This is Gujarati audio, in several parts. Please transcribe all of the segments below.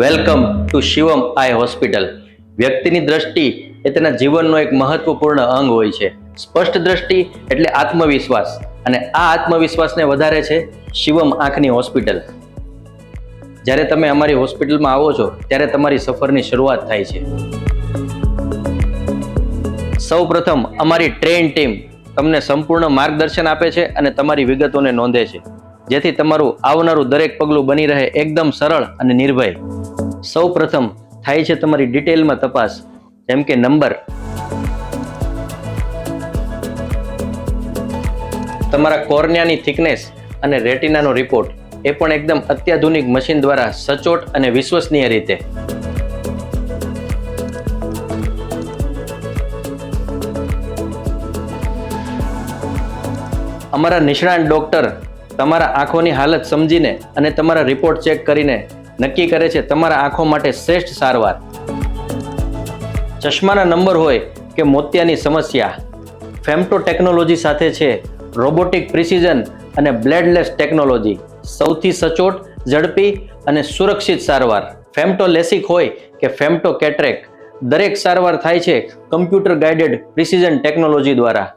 Welcome to Shivam I hospital. વ્યક્તિની દ્રષ્ટિ એ તેના જીવનનો એક મહત્વપૂર્ણ અંગ હોય છે. સ્પષ્ટ દ્રષ્ટિ એટલે આત્મવિશ્વાસ, અને આ આત્મવિશ્વાસને વધારે છે શિવમ આંખની હોસ્પિટલ. જ્યારે તમે અમારી હોસ્પિટલમાં આવો છો ત્યારે તમારી સફરની શરૂઆત થાય છે. સૌ પ્રથમ અમારી ટ્રેન ટીમ તમને સંપૂર્ણ માર્ગદર્શન આપે છે અને તમારી વિગતોને નોંધે છે, જેથી તમારું આવનારું દરેક પગલું બની રહે એકદમ સરળ અને નિર્ભય. સૌ પ્રથમ થાય છે તમારી ડિટેલમાં તપાસ, જેમ કે નંબર, તમારા કોર્નિયાની થિકનેસ અને રેટિનાનો રિપોર્ટ, એ પણ એકદમ અત્યાધુનિક મશીન દ્વારા સચોટ અને વિશ્વસનીય રીતે. અમારા નિષ્ણાત ડોક્ટર તમારા આંખોની હાલત સમજીને અને તમારા રિપોર્ટ ચેક કરીને નક્કી કરે છે તમારા આંખો માટે શ્રેષ્ઠ સારવાર. ચશ્માના નંબર હોય કે મોતિયાની સમસ્યા, ફેમ્ટો ટેકનોલોજી સાથે છે રોબોટિક પ્રિસિઝન અને બ્લેડલેસ ટેકનોલોજી. સૌથી સચોટ, ઝડપી અને સુરક્ષિત સારવાર. ફેમ્ટો લેસિક હોય કે ફેમ્ટો કેટરેક, દરેક સારવાર થાય છે કમ્પ્યુટર ગાઈડેડ પ્રિસિઝન ટેકનોલોજી દ્વારા.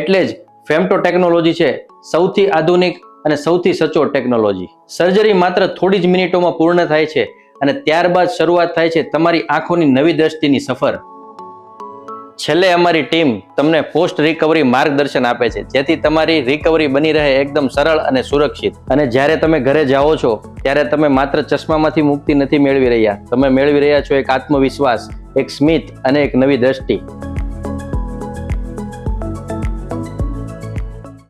એટલે જ ફેમ્ટો ટેકનોલોજી છે સૌથી આધુનિક અને સૌથી સચોટ ટેકનોલોજી. સર્જરી માત્ર થોડી જ મિનિટોમાં પૂર્ણ થાય છે અને ત્યારબાદ શરૂઆત થાય છે તમારી આંખોની નવી દ્રષ્ટિની સફર. છેલ્લે અમારી ટીમ તમને પોસ્ટ રિકવરી માર્ગદર્શન આપે છે, જેથી તમારી રિકવરી બની રહે એકદમ સરળ અને સુરક્ષિત. અને જ્યારે તમે ઘરે જાઓ છો ત્યારે તમે માત્ર ચશ્મામાંથી મુક્તિ નથી મેળવી રહ્યા, તમે મેળવી રહ્યા છો એક આત્મવિશ્વાસ, એક સ્મિત અને એક નવી દ્રષ્ટિ.